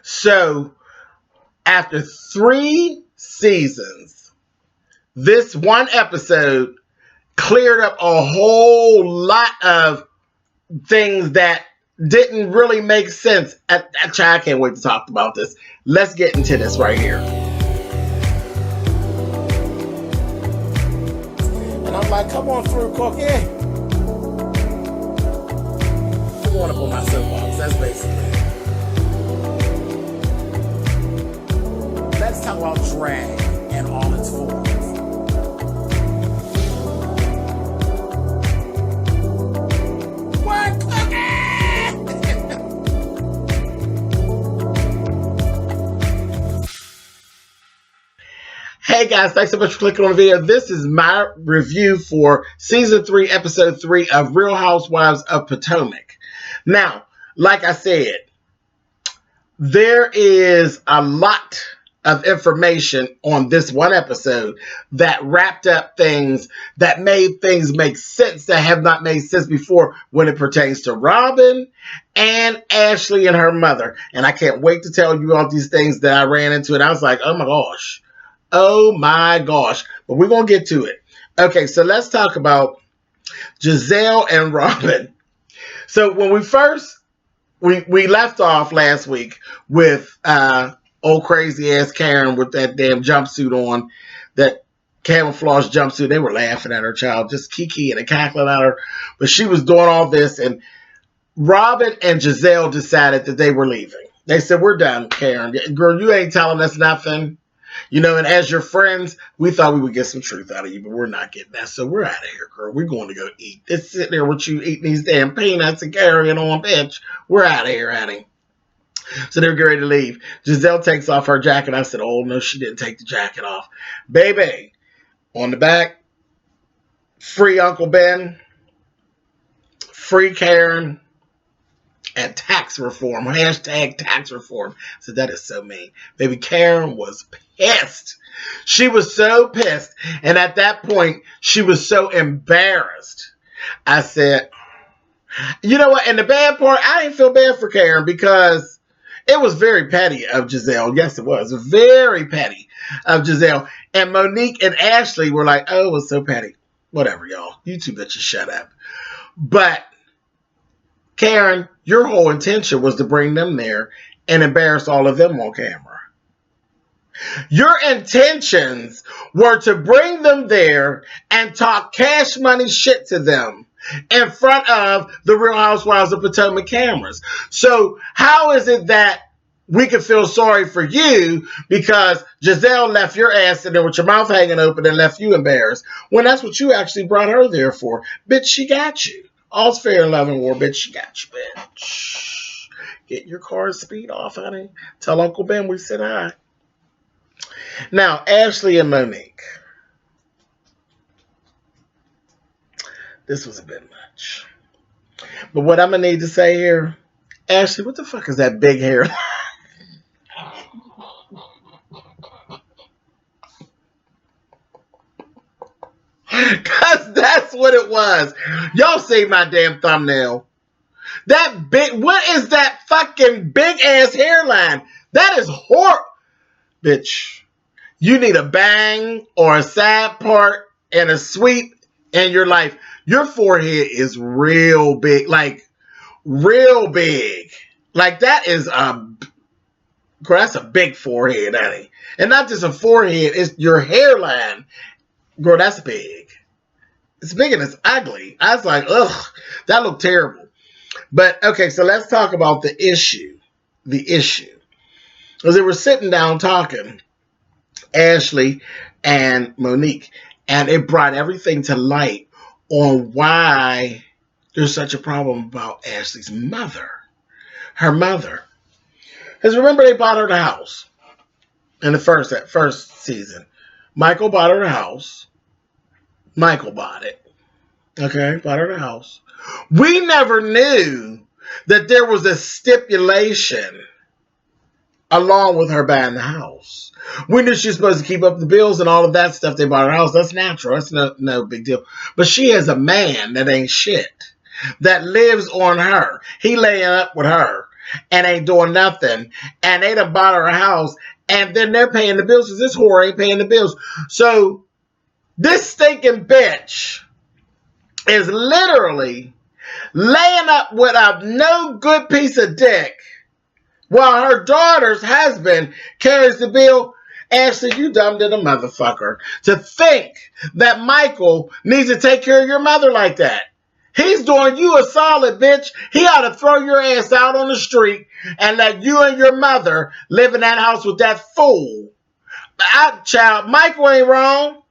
So after 3 seasons, this one episode cleared up a whole lot of things that didn't really make sense. I can't wait to talk about this. Let's get into this right here. And I'm like, come on through, Cookie. I want to put my soapbox. That's basically it. Let's talk about drag and all its forms. What, Cookie? Hey guys, thanks so much for clicking on the video. This is my review for Season 3, Episode 3 of Real Housewives of Potomac. Now, like I said, there is a lot of information on this one episode that wrapped up things that made things make sense that have not made sense before when it pertains to Robin and Ashley and her mother. And I can't wait to tell you all these things that I ran into, and I was like, oh my gosh. Oh my gosh. But we're going to get to it. Okay, so let's talk about Gizelle and Robin. So when we left off last week with old crazy ass Karen with that damn jumpsuit on, that camouflage jumpsuit. They were laughing at her, child, just kikiing and cackling at her. But she was doing all this, and Robin and Gizelle decided that they were leaving. They said, we're done, Karen. Girl, you ain't telling us nothing. You know, and as your friends, we thought we would get some truth out of you, but we're not getting that. So we're out of here, girl. We're going to go eat. Just sitting there with you eating these damn peanuts and carrying on, bitch. We're out of here, honey. So they're getting ready to leave. Gizelle takes off her jacket. I said, oh, no, she didn't take the jacket off. Baby, on the back, free Uncle Ben, free Karen, and tax reform. Hashtag tax reform. So that is so mean. Baby, Karen was pissed. She was so pissed. And at that point, she was so embarrassed. I said, you know what? And the bad part, I didn't feel bad for Karen because it was very petty of Gizelle. Yes, it was. Very petty of Gizelle. And Monique and Ashley were like, oh, it was so petty. Whatever, y'all. You two bitches shut up. But Karen, your whole intention was to bring them there and embarrass all of them on camera. Your intentions were to bring them there and talk cash money shit to them in front of the Real Housewives of Potomac cameras. So how is it that we can feel sorry for you because Gizelle left your ass in there with your mouth hanging open and left you embarrassed when that's what you actually brought her there for? Bitch, she got you. All's fair in love and war, bitch. She got you, bitch. Get your car's speed off, honey. Tell Uncle Ben we said hi. Now, Ashley and Monique. This was a bit much. But what I'm going to need to say here, Ashley, what the fuck is that big hair? Because that's what it was. Y'all see my damn thumbnail. That big, what is that fucking big ass hairline? That is horrible. Bitch, you need a bang or a side part and a sweep in your life. Your forehead is real big, like real big. Like that is girl, that's a big forehead, honey. And not just a forehead, it's your hairline. Girl, that's big. It's big and it's ugly. I was like, ugh, that looked terrible. But, okay, so let's talk about the issue. The issue. As they were sitting down talking, Ashley and Monique, and it brought everything to light on why there's such a problem about Ashley's mother. Her mother. Because remember, they bought her the house in the first season. Michael bought her the house. Michael bought it. Okay, bought her the house. We never knew that there was a stipulation along with her buying the house. We knew she was supposed to keep up the bills and all of that stuff. They bought her house. That's natural. That's no big deal. But she has a man that ain't shit, that lives on her. He laying up with her. and ain't doing nothing. And they done bought her a house, and then they're paying the bills because this whore ain't paying the bills. So this stinking bitch is literally laying up with a no good piece of dick while her daughter's husband carries the bill. Ashley, you dumb to the motherfucker to think that Michael needs to take care of your mother like that. He's doing you a solid, bitch. He ought to throw your ass out on the street and let you and your mother live in that house with that fool. Child, Michael ain't wrong.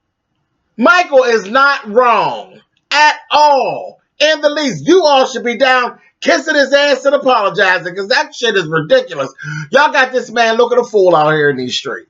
Michael is not wrong at all. In the least, you all should be down kissing his ass and apologizing because that shit is ridiculous. Y'all got this man looking a fool out here in these streets.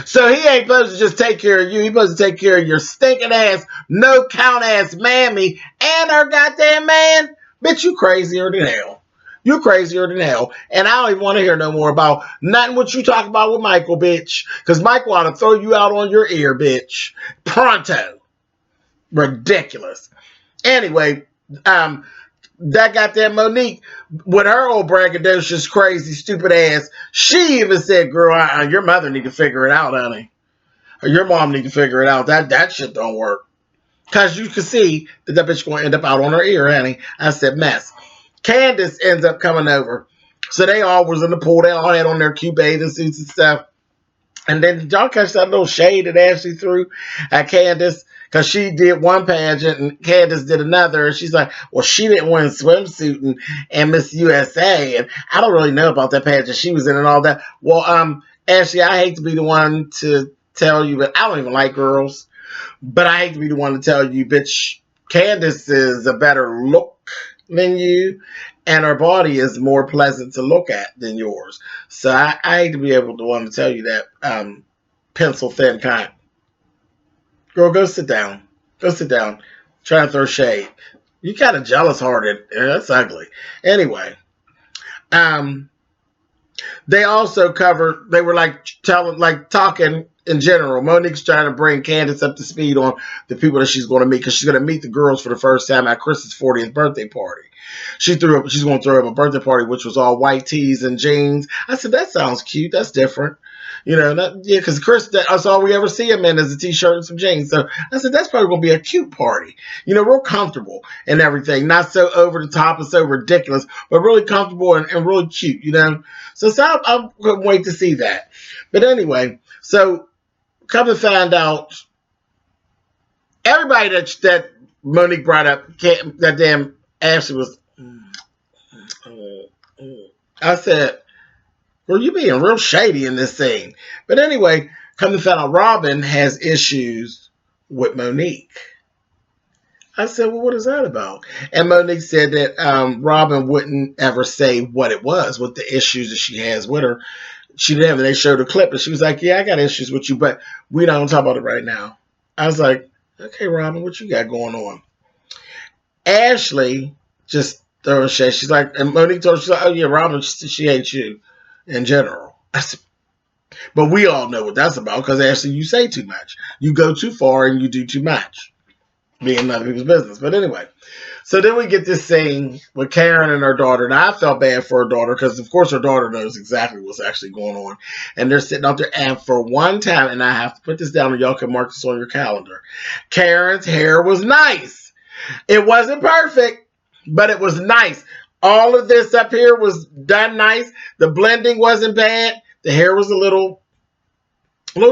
So he ain't supposed to just take care of you. He's supposed to take care of your stinking ass, no count ass mammy and her goddamn man. Bitch, you crazier than hell. You crazier than hell. And I don't even want to hear no more about nothing what you talk about with Michael, bitch. Because Michael ought to throw you out on your ear, bitch. Pronto. Ridiculous. Anyway, that goddamn Monique with her old braggadocious, crazy, stupid ass, she even said, girl, your mother need to figure it out, honey. Or your mom need to figure it out. That shit don't work. Because you can see that bitch going to end up out on her ear, honey. I said, mess. Candace ends up coming over. So they all was in the pool. They all had on their cute bathing suits and stuff. And then y'all catch that little shade that Ashley threw at Candace because she did one pageant and Candace did another. And she's like, well, she didn't win swimsuit and Miss USA. And I don't really know about that pageant she was in and all that. Well, Ashley, I hate to be the one to tell you, but I don't even like girls. But I hate to be the one to tell you, bitch, Candace is a better look than you. And her body is more pleasant to look at than yours. So I hate to be able to want to tell you that pencil thin kind. Girl, go sit down. Go sit down. Try to throw shade. You kind of jealous hearted. That's ugly. Anyway, they also covered. They were talking in general. Monique's trying to bring Candace up to speed on the people that she's going to meet because she's going to meet the girls for the first time at Chris's 40th birthday party. She's going to throw him a birthday party, which was all white tees and jeans. I said, that sounds cute. That's different. You know, because Chris, that's all we ever see him in is a t-shirt and some jeans. So I said, that's probably going to be a cute party. You know, real comfortable and everything. Not so over the top and so ridiculous, but really comfortable and really cute, you know. So I couldn't wait to see that. But anyway, so come to find out, everybody that Monique brought up, that damn Ashley was, I said, well, you being real shady in this thing. But anyway, come to find out Robin has issues with Monique. I said, well, what is that about? And Monique said that Robin wouldn't ever say what it was, what the issues that she has with her. She didn't. They showed a clip, and she was like, yeah, I got issues with you, but we don't talk about it right now. I was like, okay, Robin, what you got going on? Ashley just throwing shade. She's like, and Monique told her, she's like, oh, yeah, Robin, she hates you in general. I said, but we all know what that's about because Ashley, you say too much. You go too far and you do too much. Being other people's business. But anyway, so then we get this thing with Karen and her daughter. And I felt bad for her daughter because, of course, her daughter knows exactly what's actually going on. And they're sitting out there. And for one time, and I have to put this down and y'all can mark this on your calendar, Karen's hair was nice. It wasn't perfect, but it was nice. All of this up here was done nice. The blending wasn't bad. The hair was a little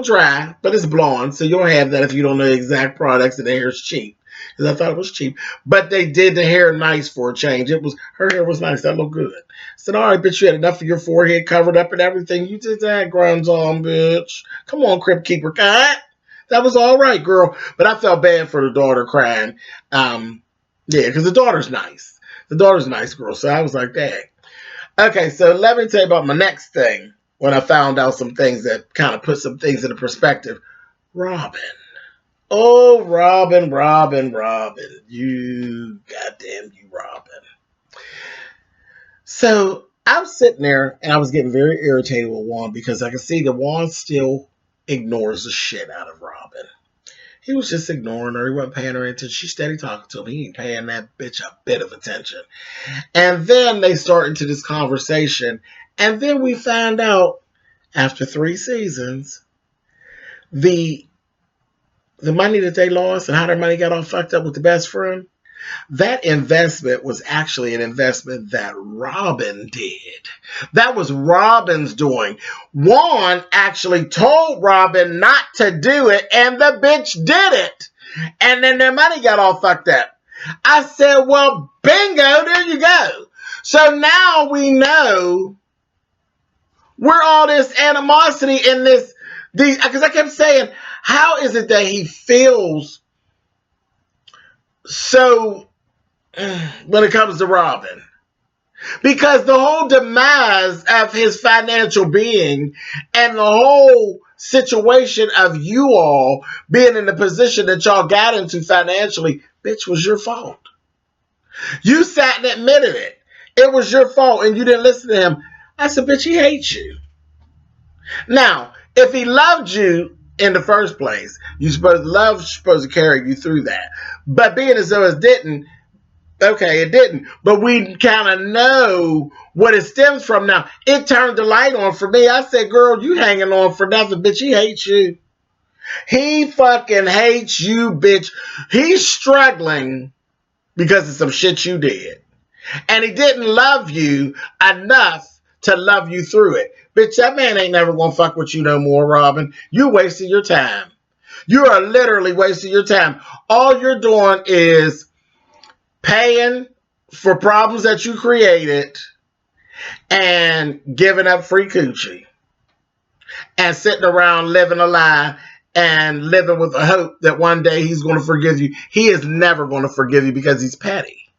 dry, but it's blonde. So you don't have that if you don't know the exact products and the hair is cheap. Because I thought it was cheap. But they did the hair nice for a change. Her hair was nice. That looked good. I said, all right, bitch, you had enough of your forehead covered up and everything. You did that, grunge on, bitch. Come on, Crypt Keeper. God. That was all right, girl. But I felt bad for the daughter crying. Yeah, because the daughter's nice. The daughter's a nice girl. So I was like, dang. Okay, so let me tell you about my next thing. When I found out some things that kind of put some things into perspective. Robin. Oh, Robin. You, goddamn you, Robin. So I was sitting there and I was getting very irritated with Juan because I could see that Juan still ignores the shit out of Robin. He was just ignoring her. He wasn't paying her attention. She steady talking to him. He ain't paying that bitch a bit of attention. And then they start into this conversation. And then we find out, after 3 seasons, the money that they lost and how their money got all fucked up with the best friend, that investment was actually an investment that Robin did. That was Robin's doing. Juan actually told Robin not to do it, and the bitch did it. And then their money got all fucked up. I said, well, bingo, there you go. So now we know where all this animosity in this, because I kept saying, how is it that he feels so when it comes to Robin? Because the whole demise of his financial being and the whole situation of you all being in the position that y'all got into financially, bitch, was your fault. You sat and admitted it. It was your fault and you didn't listen to him. I said, bitch, he hates you. Now, if he loved you in the first place, love supposed to carry you through that. But being as though it didn't, okay, it didn't. But we kind of know what it stems from now. It turned the light on for me. I said, girl, you hanging on for nothing, bitch. He hates you. He fucking hates you, bitch. He's struggling because of some shit you did. And he didn't love you enough to love you through it. Bitch, that man ain't never gonna fuck with you no more, Robin. You wasting your time. You are literally wasting your time. All you're doing is paying for problems that you created and giving up free coochie and sitting around living a lie and living with a hope that one day he's going to forgive you. He is never going to forgive you because he's petty.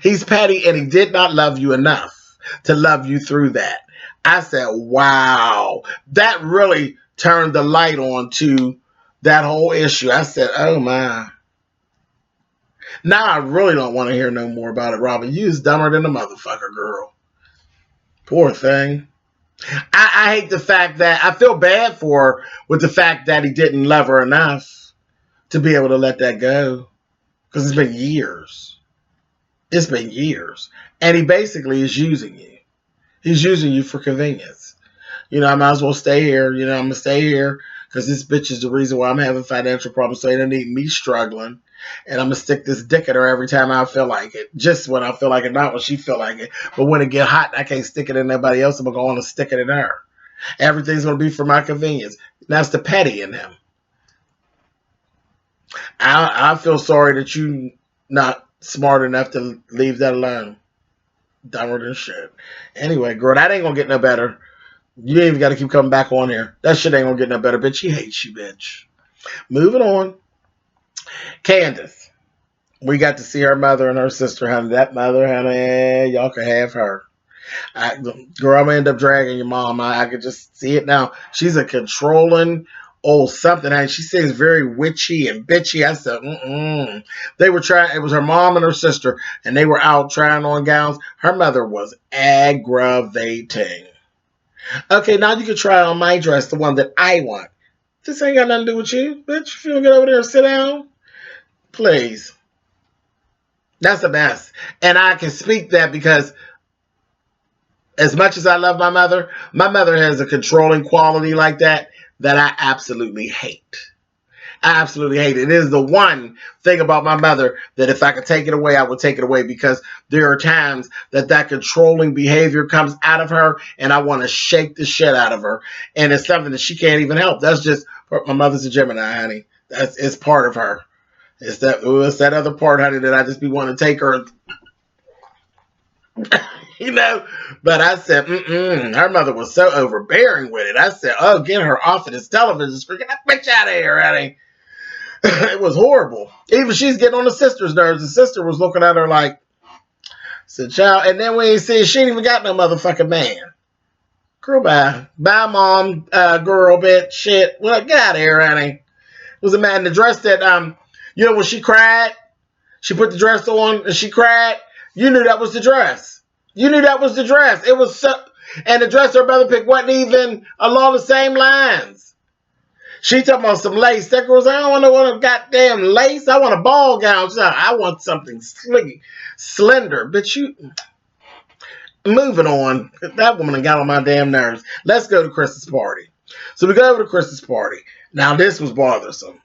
He's petty and he did not love you enough to love you through that. I said, wow, that really turned the light on to that whole issue. I said, oh my. Now I really don't want to hear no more about it, Robin. You's dumber than a motherfucker, girl. Poor thing. I hate the fact that I feel bad for her with the fact that he didn't love her enough to be able to let that go. Because it's been years. It's been years. And he basically is using you. He's using you for convenience. You know, I might as well stay here. You know, I'm going to stay here because this bitch is the reason why I'm having financial problems. So they don't need me struggling. And I'm going to stick this dick in her every time I feel like it. Just when I feel like it, not when she feel like it. But when it get hot and I can't stick it in nobody else, I'm going to go on and stick it in her. Everything's going to be for my convenience. That's the petty in him. I feel sorry that you not smart enough to leave that alone. Dumber than shit. Anyway, girl, that ain't going to get no better. You ain't even got to keep coming back on here. That shit ain't going to get no better, bitch. She hates you, bitch. Moving on. Candace. We got to see her mother and her sister, honey. That mother, honey, y'all can have her. Girl, I'm going to end up dragging your mom. I could just see it now. She's a controlling old something. And she seems very witchy and bitchy. I said, They were trying, it was her mom and her sister, and they were out trying on gowns. Her mother was aggravating. Okay, now you can try on my dress, the one that I want. This ain't got nothing to do with you, bitch. If you don't get over there and sit down, please. That's a mess. And I can speak that because as much as I love my mother has a controlling quality like that I absolutely hate. I absolutely hate it. It is the one thing about my mother that if I could take it away, I would take it away, because there are times that controlling behavior comes out of her and I want to shake the shit out of her. And it's something that she can't even help. That's just, my mother's a Gemini, honey. It's part of her. It's that other part, honey, that I just be wanting to take her. You know, but I said, her mother was so overbearing with it. I said, oh, get her off of this television, freaking that bitch out of here, honey. It was horrible. Even she's getting on the sister's nerves. The sister was looking at her like, said, child, and then when you see she ain't even got no motherfucking man. Girl, bye. Bye, mom, girl, bitch, shit. Well, get out of here, honey. It was a man in the dress that, you know, when she cried, she put the dress on and she cried. You knew that was the dress. You knew that was the dress. It was so, and the dress her brother picked wasn't even along the same lines. She talking about some lace. That girl's like, I don't want no goddamn lace. I want a ball gown. She's like, I want something slicky, slender. But you, moving on. That woman got on my damn nerves. Let's go to Chris's party. So we go over to Chris's party. Now this was bothersome.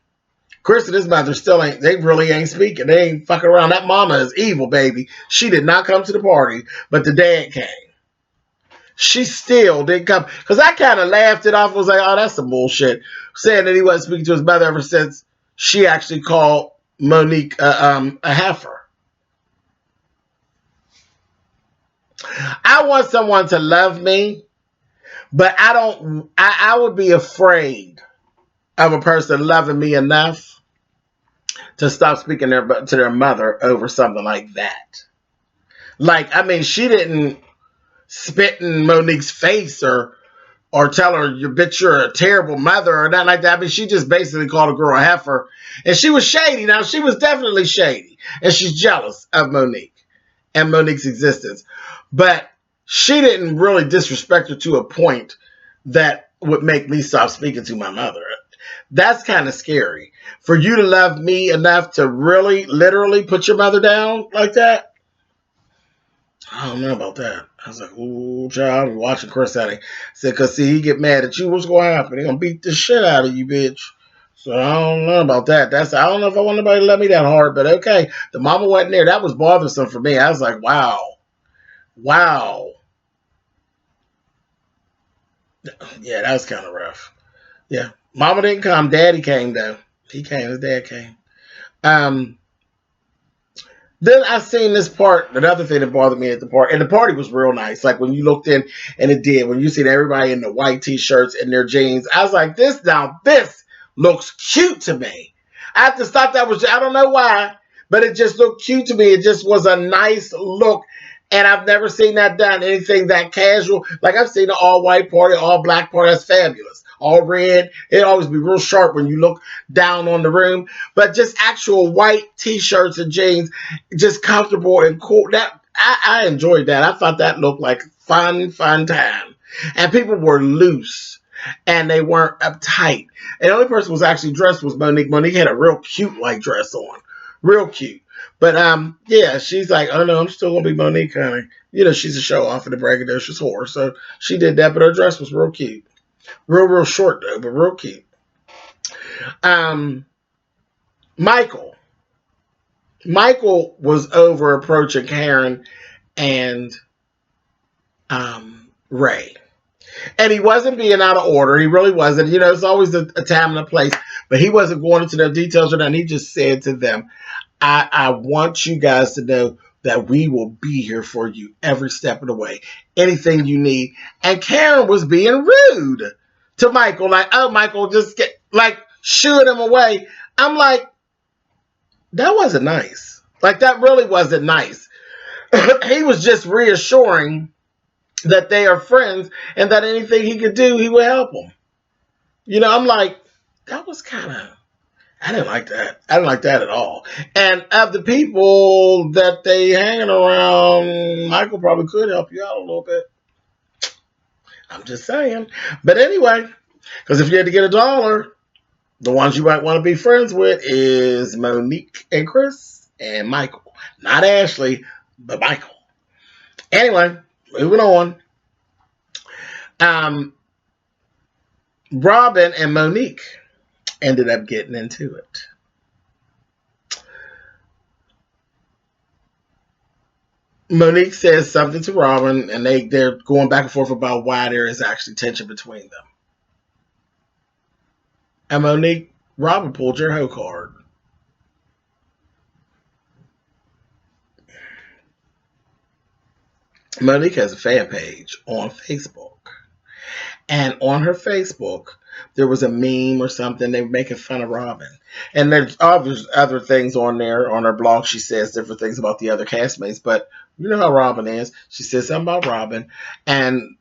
Chris and his mother still ain't, they really ain't speaking. They ain't fucking around. That mama is evil, baby. She did not come to the party, but the dad came. She still didn't come. Because I kind of laughed it off. I was like, oh, that's some bullshit. Saying that he wasn't speaking to his mother ever since she actually called Monique a heifer. I want someone to love me, but I would be afraid of a person loving me enough to stop speaking to their mother over something like that. Like, I mean, she didn't spit in Monique's face or tell her, you bitch, you're a terrible mother or nothing like that. I mean, she just basically called a girl a heifer. And she was shady. Now, she was definitely shady. And she's jealous of Monique and Monique's existence. But she didn't really disrespect her to a point that would make me stop speaking to my mother. That's kind of scary. For you to love me enough to really, literally put your mother down like that? I don't know about that. I was like, ooh, child, I'm watching Chris at it. I said, because see, he get mad at you. What's going to happen? He going to beat the shit out of you, bitch. So I don't know about that. I don't know if I want anybody to love me that hard, but okay. The mama wasn't there. That was bothersome for me. I was like, wow. Wow. Yeah, that was kind of rough. Yeah. Mama didn't come. Daddy came, though. He came. His dad came. Then I seen this part, another thing that bothered me at the party, and the party was real nice. Like when you looked in, and it did, when you seen everybody in the white t-shirts and their jeans, I was like, this looks cute to me. I just thought that was, I don't know why, but it just looked cute to me. It just was a nice look, and I've never seen that done, anything that casual. Like I've seen an all-white party, all-black party, that's fabulous. All red, it always be real sharp when you look down on the room. But just actual white t-shirts and jeans, just comfortable and cool. That I enjoyed that. I thought that looked like fun time. And people were loose and they weren't uptight. And the only person who was actually dressed was Monique. Monique had a real cute white dress on. Real cute. But yeah, she's like, oh no, I'm still gonna be Monique, honey. You know, she's a show off and a braggadocious whore. So she did that, but her dress was real cute. Real short though, but real cute. Michael was over approaching Karen and Ray. And he wasn't being out of order. He really wasn't. You know, it's always a time and a place. But he wasn't going into the details or nothing. He just said to them, I want you guys to know that we will be here for you every step of the way. Anything you need. And Karen was being rude to Michael. Like, oh, Michael, just get, like, shooing him away. I'm like, that wasn't nice. Like, that really wasn't nice. He was just reassuring that they are friends and that anything he could do, he would help them. You know, I'm like, that was kind of, I didn't like that. I didn't like that at all. And of the people that they hanging around, Michael probably could help you out a little bit. I'm just saying. But anyway, because if you had to get $1, the ones you might want to be friends with is Monique and Chris and Michael. Not Ashley, but Michael. Anyway, moving on. Robin and Monique ended up getting into it. Monique says something to Robin, and they're going back and forth about why there is actually tension between them. And Monique, Robin pulled your hoe card. Monique has a fan page on Facebook. And on her Facebook, there was a meme or something. They were making fun of Robin. And there's other things on there. On her blog, she says different things about the other castmates. But you know how Robin is. She said something about Robin. And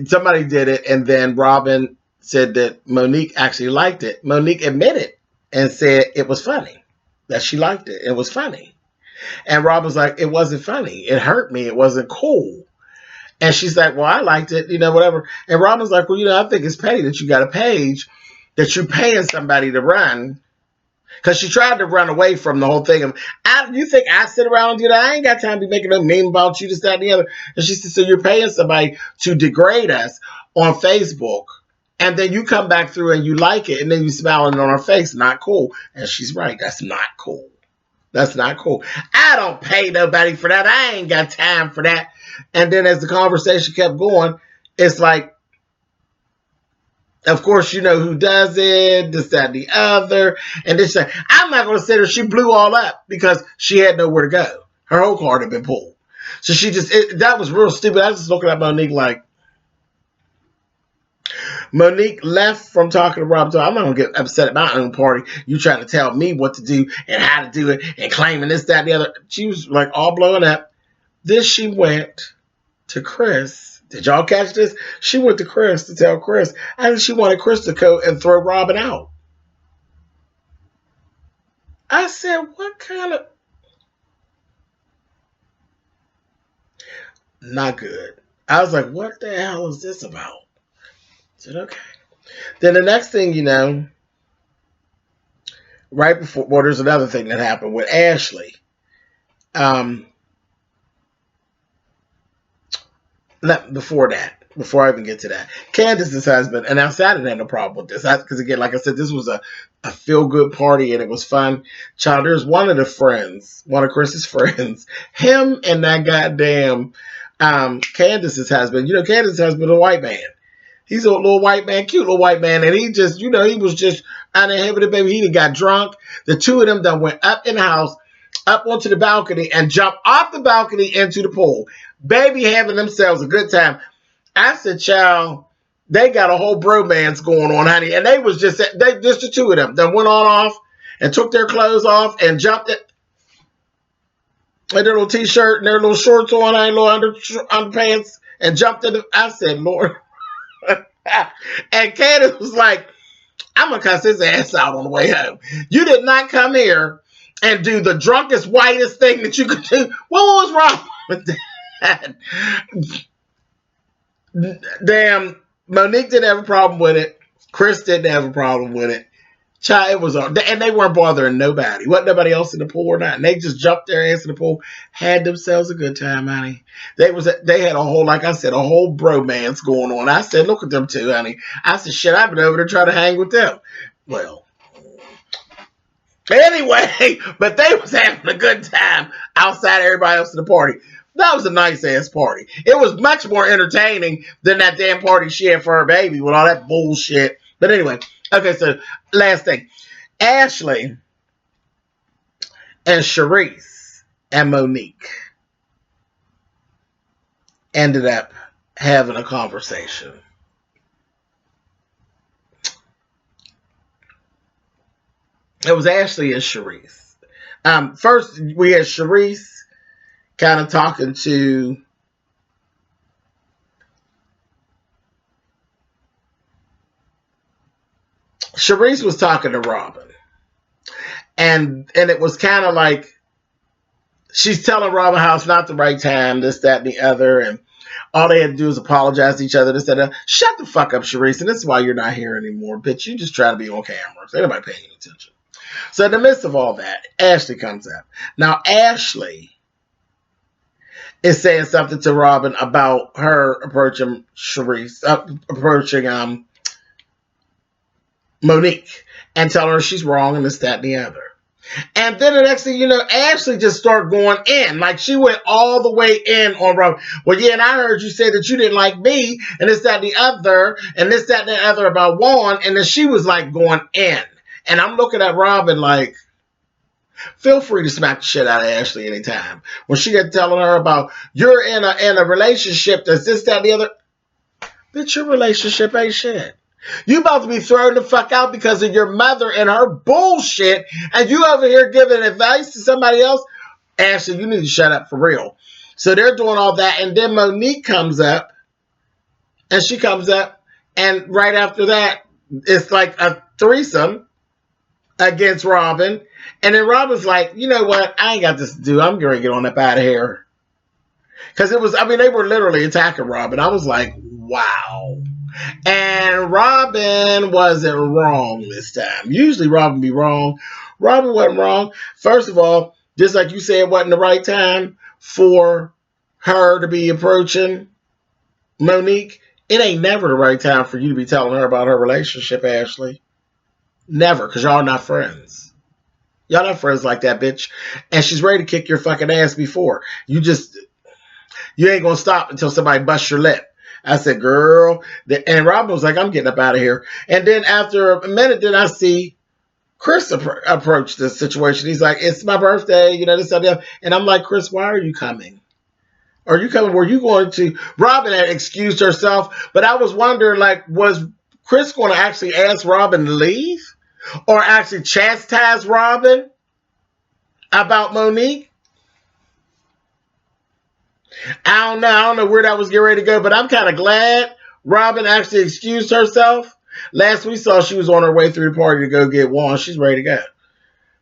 somebody did it. And then Robin said that Monique actually liked it. Monique admitted and said it was funny. That she liked it. It was funny. And Robin's like, it wasn't funny. It hurt me. It wasn't cool. And she's like, well, I liked it, you know, whatever. And Robin's like, well, you know, I think it's petty that you got a page that you're paying somebody to run. Because she tried to run away from the whole thing of, you think I sit around and do that? I ain't got time to be making no meme about you, this, that, and the other. And she said, so you're paying somebody to degrade us on Facebook, and then you come back through and you like it, and then you smiling on her face. Not cool. And she's right. That's not cool. That's not cool. I don't pay nobody for that. I ain't got time for that. And then as the conversation kept going, it's like, of course, you know who does it, this, that, and the other. And then she said, I'm not going to say her. She blew all up because she had nowhere to go. Her whole card had been pulled. So she just, that was real stupid. I was just looking at Monique like, Monique left from talking to Rob. So I'm not going to get upset at my own party. You trying to tell me what to do and how to do it and claiming this, that, and the other. She was like all blowing up. Then she went to Chris. Did y'all catch this? She went to Chris to tell Chris. I think she wanted Chris to go and throw Robin out. I said, what kind of... Not good. I was like, what the hell is this about? I said, okay. Then the next thing you know, right before... Well, there's another thing that happened with Ashley. Before I even get to that, Candace's husband, and now Saturday had no problem with this, because again, like I said, this was a feel-good party, and it was fun. Child, there's one of Chris's friends, him and that goddamn Candace's husband. You know, Candace's husband is a white man. He's a little white man, cute little white man, and he just, you know, he was just out of heaven, baby. He got drunk. The two of them done went up in the house, up onto the balcony, and jumped off the balcony into the pool. Baby having themselves a good time. I said, child, they got a whole bromance going on, honey. And they was just the two of them. They went on off and took their clothes off and jumped it. And their little t-shirt and their little shorts on, and little underpants, and jumped in. I said, Lord. And Candace was like, I'm going to cuss his ass out on the way home. You did not come here and do the drunkest, whitest thing that you could do. What was wrong with that? Damn, Monique didn't have a problem with it. Chris didn't have a problem with it. Child, it was and they weren't bothering nobody. Wasn't nobody else in the pool or not. And they just jumped their ass in the pool, had themselves a good time, honey. They had a whole, like I said, a whole bromance going on. I said, look at them two, honey. I said, shit, I've been over there trying to hang with them. Well, anyway, but they was having a good time outside everybody else in the party. That was a nice-ass party. It was much more entertaining than that damn party she had for her baby with all that bullshit. But anyway, okay, so last thing. Ashley and Sharice and Monique ended up having a conversation. It was Ashley and Sharice. First, we had Sharice kind of talking to Sharice was talking to Robin, and it was kind of like she's telling Robin how it's not the right time, this, that, and the other, and all they had to do is apologize to each other, this, that, and that. Shut the fuck up, Sharice, and this is why you're not here anymore, bitch. You just try to be on camera, so ain't nobody paying attention. So in the midst of all that, Ashley comes up. Now, Ashley is saying something to Robin about her approaching Sharice, approaching Monique, and telling her she's wrong and this, that, and the other. And then the next thing you know, Ashley just started going in. Like, she went all the way in on Robin. Well, yeah, and I heard you say that you didn't like me, and this, that, and the other, and this, that, and the other about Juan. And then she was, like, going in. And I'm looking at Robin like, feel free to smack the shit out of Ashley anytime. When she got telling her about, you're in a relationship that's this, that, and the other. Bitch, your relationship ain't shit. You about to be thrown the fuck out because of your mother and her bullshit, and you over here giving advice to somebody else? Ashley, you need to shut up for real. So they're doing all that, and then Monique comes up, and she comes up, and right after that, it's like a threesome against Robin. And then Robin's like, you know what? I ain't got this to do. I'm going to get on up out of here. Because it was, I mean, they were literally attacking Robin. I was like, wow. And Robin wasn't wrong this time. Usually Robin be wrong. Robin wasn't wrong. First of all, just like you said, it wasn't the right time for her to be approaching Monique. It ain't never the right time for you to be telling her about her relationship, Ashley. Never, because y'all not friends. Y'all not friends like that, bitch. And she's ready to kick your fucking ass before. You ain't gonna stop until somebody busts your lip. I said, girl. And Robin was like, I'm getting up out of here. And then after a minute, then I see Chris approach the situation. He's like, it's my birthday, this, that. And I'm like, Chris, why are you coming? Are you coming? Were you going to? Robin had excused herself, but I was wondering, like, was Chris going to actually ask Robin to leave? Or actually chastise Robin about Monique? I don't know. I don't know where that was getting ready to go, but I'm kind of glad Robin actually excused herself. Last we saw, she was on her way through the party to go get Juan. She's ready to go.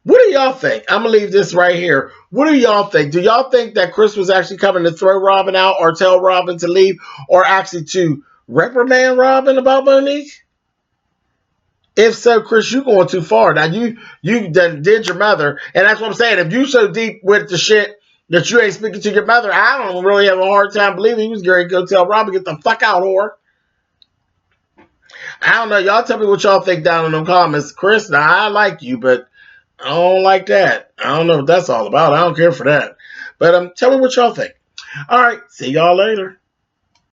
What do y'all think? I'm going to leave this right here. What do y'all think? Do y'all think that Chris was actually coming to throw Robin out or tell Robin to leave or actually to reprimand Robin about Monique? If so, Chris, you going too far. Now, you did your mother, and that's what I'm saying. If you so deep with the shit that you ain't speaking to your mother, I don't really have a hard time believing he was going to go tell Robin, get the fuck out, whore. I don't know. Y'all tell me what y'all think down in the comments. Chris, now, I like you, but I don't like that. I don't know what that's all about. I don't care for that. But tell me what y'all think. All right. See y'all later.